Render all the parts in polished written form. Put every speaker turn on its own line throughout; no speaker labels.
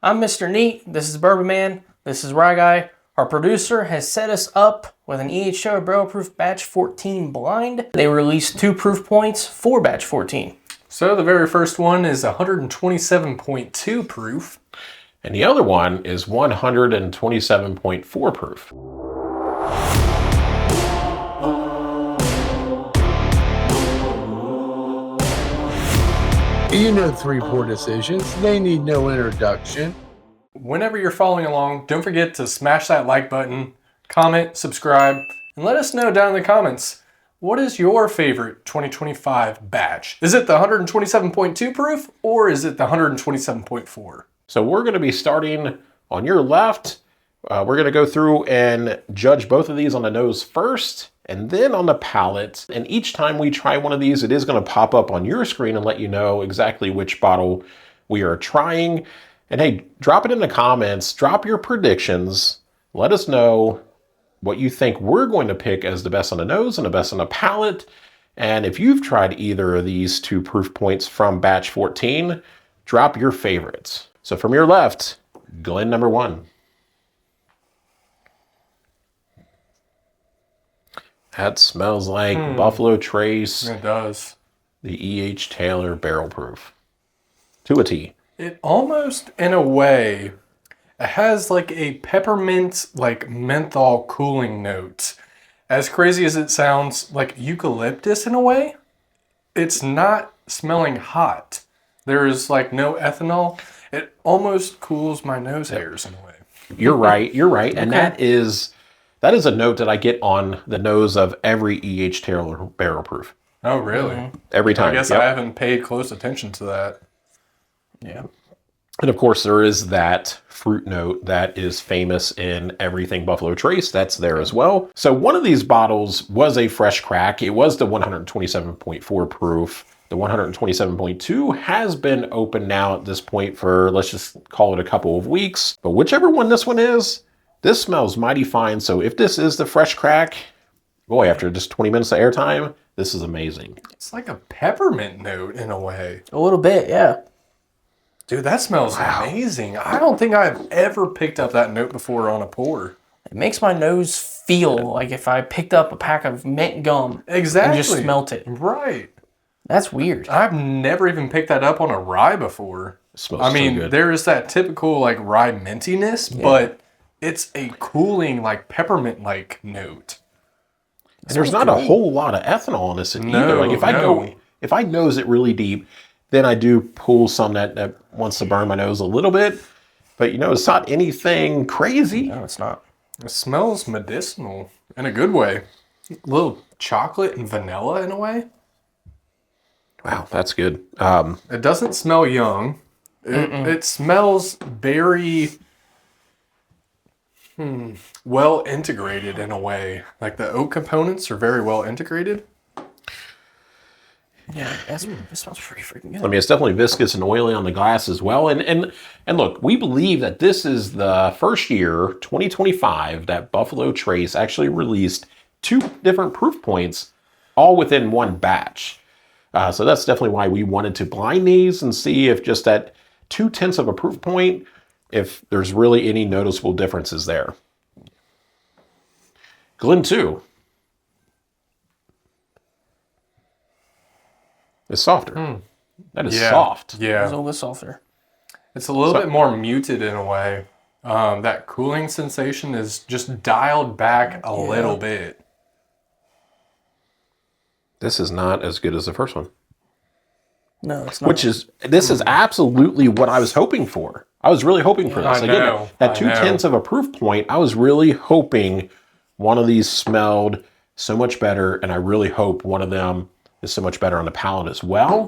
I'm Mr. Neat. This is Bourbon Man. This is Rye Guy. Our producer has set us up with an EH Barrel Proof Batch 14 blind. They released 2 proof points for Batch 14.
So the very first one is 127.2 proof.
And the other one is 127.4 proof.
You know Threepourdecisions, they need no introduction.
Whenever you're following along, don't forget to smash that like button, comment, subscribe, and let us know down in the comments, what is your favorite 2025 batch? Is it the 127.2 proof or is it the 127.4?
So we're going to be starting on your left. We're going to go through and judge both of these on the nose first and then on the palate. And each time we try one of these, it is going to pop up on your screen and let you know exactly which bottle we are trying. And hey, drop it in the comments, drop your predictions. Let us know what you think we're going to pick as the best on the nose and the best on the palate. And if you've tried either of these 2 proof points from batch 14, drop your favorites. So from your left, Glen number 1. That smells like Buffalo Trace.
It does.
The E.H. Taylor Barrel Proof. To a T.
It almost, in a way, it has like a peppermint, like menthol cooling note. As crazy as it sounds, like eucalyptus in a way, it's not smelling hot. There's like no ethanol. It almost cools my nose hairs in a way.
You're right. And that is a note that I get on the nose of every E.H. Taylor Barrel Proof.
Oh, really?
Every time.
I guess I haven't paid close attention to that.
Yeah.
And of course, there is that fruit note that is famous in everything Buffalo Trace. That's there as well. So one of these bottles was a fresh crack. It was the 127.4 proof. The 127.2 has been open now at this point for, let's just call it a couple of weeks. But whichever one this one is, this smells mighty fine. So if this is the fresh crack, boy, after just 20 minutes of airtime, this is amazing.
It's like a peppermint note in a way.
A little bit, yeah.
Dude, that smells amazing. I don't think I've ever picked up that note before on a pour.
It makes my nose feel like if I picked up a pack of mint gum
Exactly.
and just smelt it.
Right.
That's weird.
I've never even picked that up on a rye before.
It smells so good.
There is that typical like rye mintiness, but it's a cooling like peppermint-like note.
And there's not a whole lot of ethanol in this either. Like if I nose it really deep, then I do pull some that wants to burn my nose a little bit. But it's not anything crazy.
No, it's not.
It smells medicinal in a good way. A little chocolate and vanilla in a way.
Wow, that's good.
It doesn't smell young. It smells very well integrated in a way. Like the oak components are very well integrated.
Yeah, it smells pretty freaking good.
I mean, it's definitely viscous and oily on the glass as well. And look, we believe that this is the first year, 2025, that Buffalo Trace actually released 2 different proof points all within one batch. So that's definitely why we wanted to blind these and see if just that 0.2 of a proof point, if there's really any noticeable differences there. Glen 2 is softer. That is soft.
Yeah.
It's a little bit softer.
It's a little bit more muted in a way. That cooling sensation is just dialed back a little bit.
This is not as good as the first one.
No, it's not.
This is absolutely what I was hoping for. I was really hoping for this.
I know.
That 0.2 of a proof point, I was really hoping one of these smelled so much better, and I really hope one of them is so much better on the palate as well.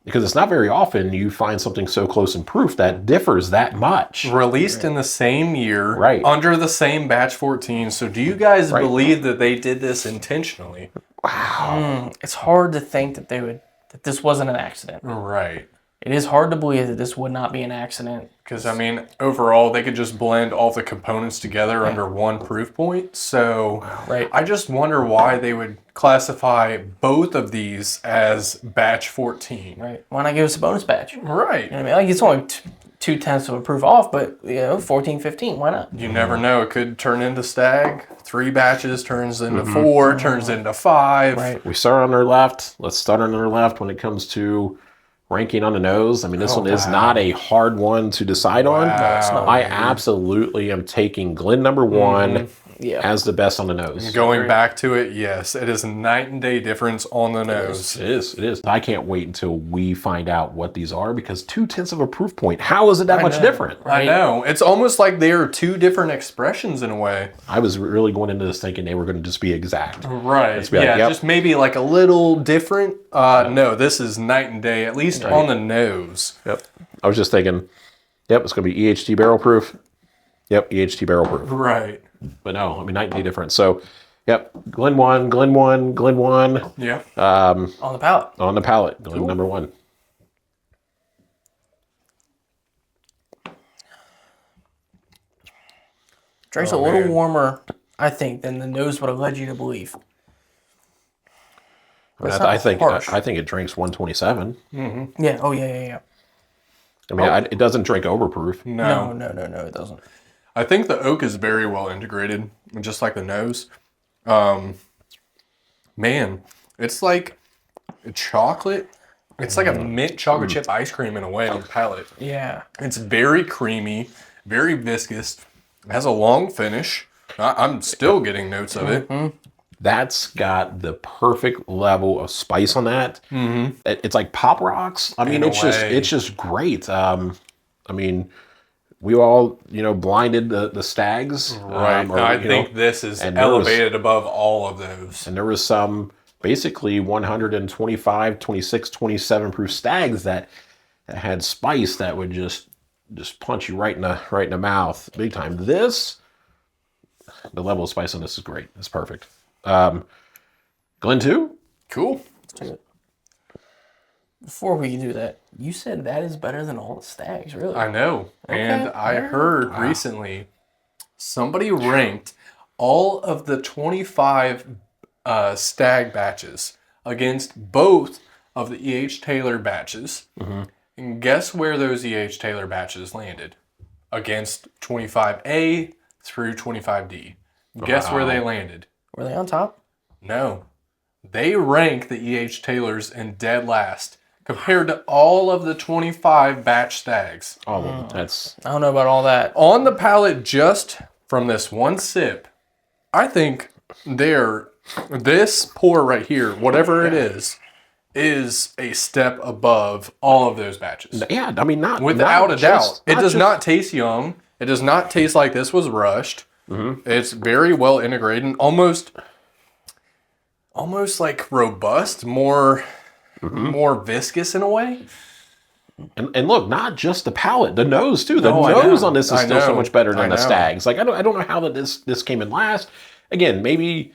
Because it's not very often you find something so close in proof that differs that much.
Released in the same year,
Right.
under the same batch 14. So do you guys believe that they did this intentionally?
Wow.
It's hard to think that that this wasn't an accident.
Right.
It is hard to believe that this would not be an accident.
Because, I mean, overall, they could just blend all the components together under one proof point. So I just wonder why they would classify both of these as batch 14.
Right. Why not give us a bonus batch?
Right.
You know what I mean? Like, it's only 0.2 of a proof off, but 14, 15, why not?
You never know. It could turn into stag. 3 batches turns into 4, turns into 5.
Right.
We start on our left. Let's start on our left when it comes to ranking on the nose. I mean, this one is not a hard one to decide on.
it's not.
I absolutely am taking Glen number 1 as the best on the nose.
Going back to it, yes, it is a night and day difference on the nose.
It is. I can't wait until we find out what these are, because 0.2 of a proof point. How is it that much different?
I know. It's almost like they are 2 different expressions in a way.
I was really going into this thinking they were going to just be exact.
Right.
Be like,
just maybe like a little different. No, this is night and day, at least on the nose.
Yep. I was just thinking, it's going to be EHT barrel proof. Yep, EHT barrel proof.
Right.
But no, I mean, night and day difference. So, Glen 1, Glen 1, Glen 1.
Yeah.
On the palate.
On the palate, Glen number 1.
Drink's a little warmer, I think, than the nose would have led you to believe.
I think it drinks 127.
Yeah. Oh, yeah.
I mean, it doesn't drink overproof.
No, it doesn't.
I think the oak is very well integrated, just like the nose. Man, it's like a chocolate. It's like a mint chocolate chip ice cream in a way on the palate.
Yeah.
It's very creamy, very viscous. It has a long finish. I'm still getting notes of it.
That's got the perfect level of spice on that. It's like Pop Rocks. I mean, it's just great. I mean, we all, blinded the stags.
Right. I think this is elevated above all of those.
And there was some basically 125, 26, 27 proof stags that had spice that would just punch you right in the mouth big time. The level of spice on this is great. It's perfect. Glen 2?
Cool.
Let's do it. Before we do that, you said that is better than all the stags, really?
I know. And I heard recently somebody ranked all of the 25 stag batches against both of the E.H. Taylor batches. And guess where those E.H. Taylor batches landed? Against 25A through 25D. Guess where they landed?
Were they on top?
No. They rank the E.H. Taylors in dead last compared to all of the 25 batch stags.
Oh, well, that's...
I don't know about all that.
On the palate, just from this one sip, I think this pour right here, whatever it is a step above all of those batches.
Yeah, I mean,
without a doubt. It does not taste young. It does not taste like this was rushed. It's very well integrated and almost like robust, more viscous in a way.
And look, not just the palate, the nose too. The nose on this is still so much better than the stags. Like I don't know how this came in last. Again, maybe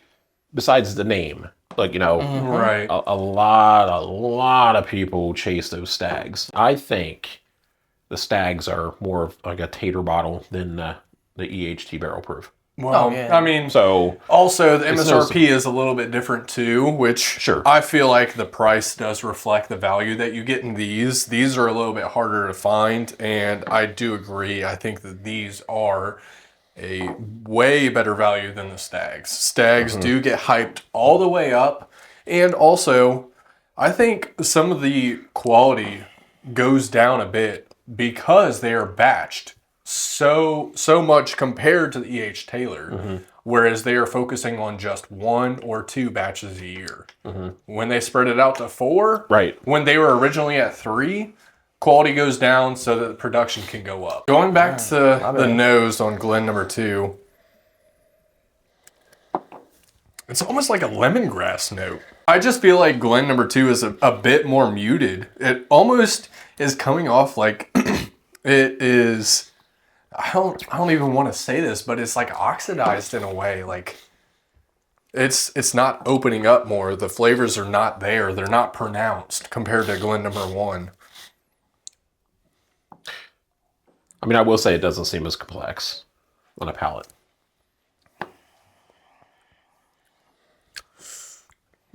besides the name, like
right.
A lot of people chase those stags. I think the stags are more of like a tater bottle than the EHT barrel proof.
Well, I mean,
so
also the MSRP is a little bit different too, which I feel like the price does reflect the value that you get in these. These are a little bit harder to find, and I do agree. I think that these are a way better value than the stags. Stags do get hyped all the way up, and also I think some of the quality goes down a bit because they are batched so much compared to the E.H. Taylor, whereas they are focusing on just 1 or 2 batches a year. When they spread it out to 4, when they were originally at 3, quality goes down so that the production can go up. Going back to the nose on Glen number 2, it's almost like a lemongrass note. I just feel like Glen number 2 is a bit more muted. It almost is coming off like it is... I don't even want to say this, but it's like oxidized in a way. Like it's not opening up more. The flavors are not there. They're not pronounced compared to Glen number 1.
I mean, I will say it doesn't seem as complex on a palate.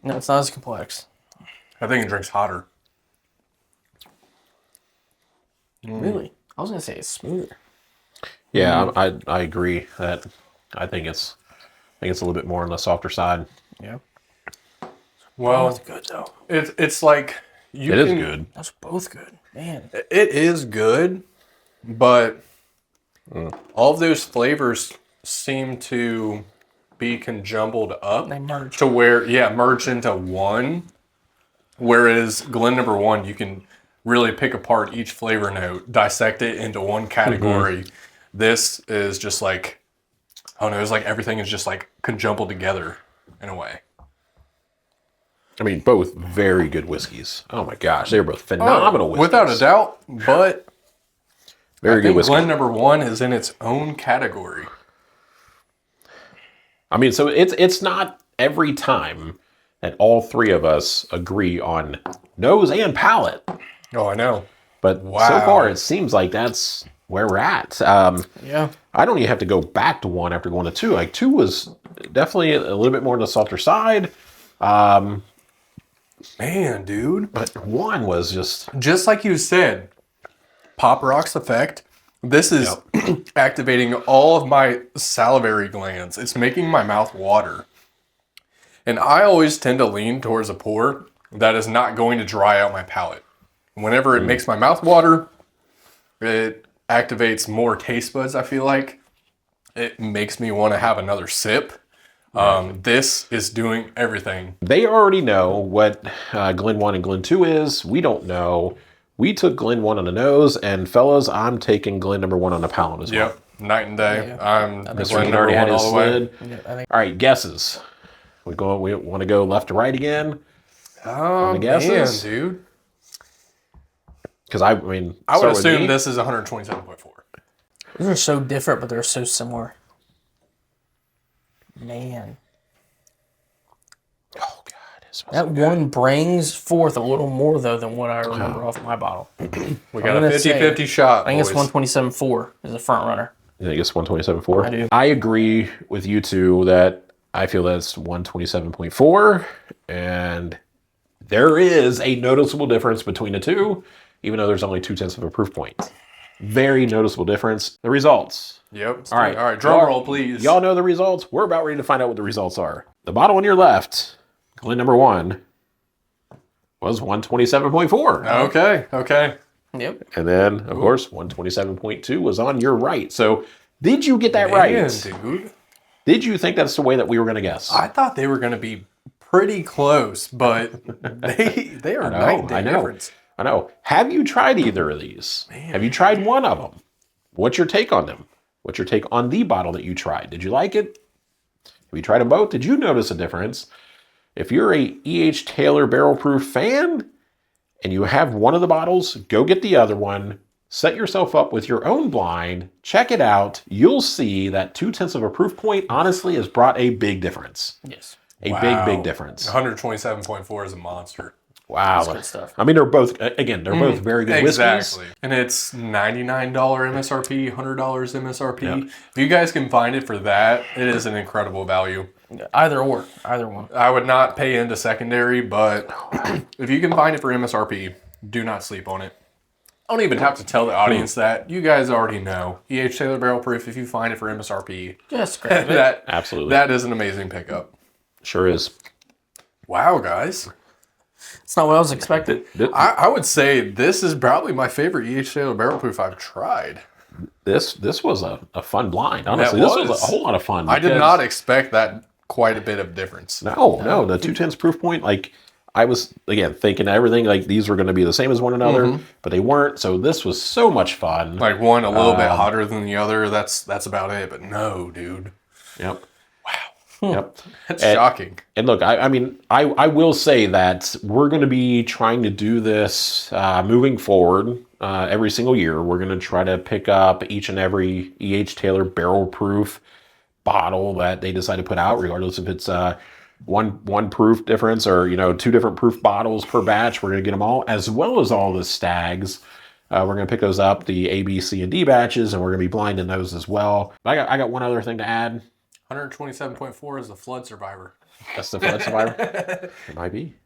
No, it's not as complex.
I think it drinks hotter.
Really? I was gonna say it's smoother.
Yeah, I agree that I think it's a little bit more on the softer side.
Yeah.
Well,
Both good though.
it's like
It is good.
That's both good, man.
It is good, but all of those flavors seem to be conjumbled up
They merge.
to where, merge into one. Whereas Glen number 1, you can really pick apart each flavor note, dissect it into one category. This is just like, I don't know, it's like everything is just like conjumbled together in a way.
I mean, both very good whiskeys. Oh my gosh, they're both phenomenal whiskeys.
Without a doubt, but
very
I
good
think
whiskey.
Glen number 1 is in its own category.
I mean, so it's not every time that all three of us agree on nose and palate.
Oh, I know.
But so
Wow.
far, it seems like that's where we're at.
Yeah.
I don't even have to go back to 1 after going to 2. Like 2 was definitely a little bit more on the softer side.
Man, dude.
But 1 was
Just like you said, Pop Rock's effect. This is activating all of my salivary glands. It's making my mouth water. And I always tend to lean towards a pour that is not going to dry out my palate. Whenever it makes my mouth water, it activates more taste buds, I feel like. It makes me want to have another sip. This is doing everything.
They already know what Glen 1 and Glen 2 is. We don't know. We took Glen 1 on the nose, and fellas, I'm taking Glen number 1 on the palate as well.
Yep, night and day.
Yeah.
I'm
Mr.
Glen
Dean
number
already had
1
his
all the way.
slid.
Yeah, I think
All right, guesses. We want to go left to right again?
Oh,
the guesses?
man, dude.
Because I mean,
I would
start with
assume
me.
this is 127.4.
these are so different, but they're so similar. Man,
Oh God, this was
that one brings forth a little more though than what I remember off my bottle.
We got a
gonna say-
50-50 shot,
I think it's
boys.
127.4 is the front runner.
I think it's 127.4.
I do.
I agree with you two that I feel that's 127.4, and there is a noticeable difference between the two, even though there's only 0.2 of a proof point. Very noticeable difference. The results.
Yep.
All right.
All right, drum
Y'all-
roll, please.
Y'all know the results. We're about ready to find out what the results are. The bottle on your left, Glen number 1, was 127.4.
Okay.
Yep.
And then, of course, 127.2 was on your right. So, did you get that right?
Man, dude.
Did you think that's the way that we were going to guess?
I thought they were going to be pretty close, but they are night and day difference.
I know. Have you tried either of these? Have you tried one of them? What's your take on them? What's your take on the bottle that you tried? Did you like it? Have you tried them both? Did you notice a difference? If you're a E.H. Taylor barrel proof fan and you have one of the bottles, go get the other one. Set yourself up with your own blind. Check it out. You'll see that 0.2 of a proof point honestly has brought a big difference.
Yes.
A
Wow.
big difference.
127.4 is a monster.
Wow.
Good stuff.
I mean, they're both, again, they're both very good whiskeys.
Exactly. And it's $99 MSRP, $100 MSRP. If you guys can find it for that, it is an incredible value.
Either one.
I would not pay into secondary, but if you can find it for MSRP, do not sleep on it. I don't even have to tell the audience that. You guys already know. E.H. Taylor Barrel Proof, if you find it for MSRP,
Just grab it.
that,
Absolutely.
that is an amazing pickup.
Sure is.
Wow, guys.
It's not what I was expecting.
I would say this is probably my favorite E.H. Taylor Barrel Proof I've tried.
This was a fun blind. Honestly,
That
this was
was.
a whole lot of fun.
I did
because-
not expect that quite a bit of difference.
No, the 0.2 proof point, like, I was, again, thinking everything, like, these were going to be the same as one another, but they weren't, so this was so much fun.
Like one a little bit hotter than the other. That's about it. But no, dude.
Yep. Wow. Yep.
That's
And-
shocking.
And look, I mean, I will say that we're going to be trying to do this moving forward every single year. We're going to try to pick up each and every E.H. Taylor barrel proof bottle that they decide to put out, regardless if it's one proof difference or, 2 different proof bottles per batch. We're going to get them all, as well as all the stags. We're going to pick those up, the A, B, C, and D batches, and we're going to be blinding those as well. I got one other thing to add.
127.4 is the Flood Survivor.
That's the Flood Survivor. It might be.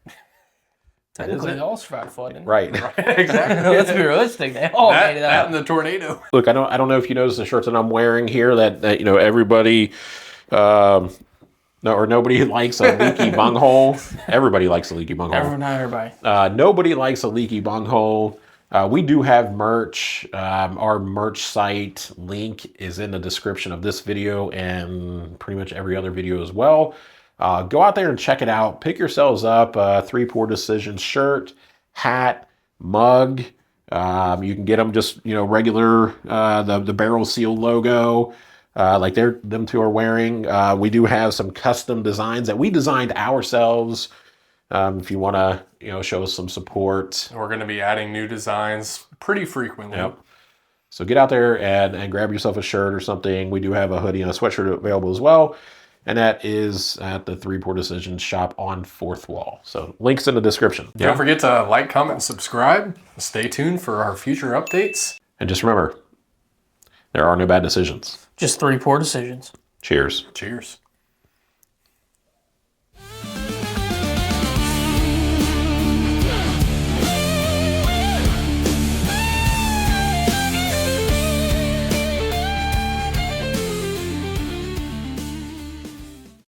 Technically, they all survived flooding.
Right.
Exactly.
Let's be realistic. They all made it
That
out.
and the tornado.
Look, I don't know if you noticed the shirt that I'm wearing here that you know everybody no, or nobody likes a leaky bunghole. Everybody likes a leaky bunghole.
Not everybody.
Nobody likes a leaky bunghole. We do have merch. Our merch site link is in the description of this video and pretty much every other video as well. Go out there and check it out. Pick yourselves up a Three Poor Decisions shirt, hat, mug. You can get them just, you know, regular, the Barrel Seal logo, like them two are wearing. We do have some custom designs that we designed ourselves. If you want to, you know, show us some support.
We're going to be adding new designs pretty frequently.
Yep. So get out there and grab yourself a shirt or something. We do have a hoodie and a sweatshirt available as well. And that is at the Three Poor Decisions shop on Fourth Wall. So links in the description.
Don't forget to like, comment, and subscribe. Stay tuned for our future updates.
And just remember, there are no bad decisions.
Just 3 poor decisions.
Cheers.
Cheers.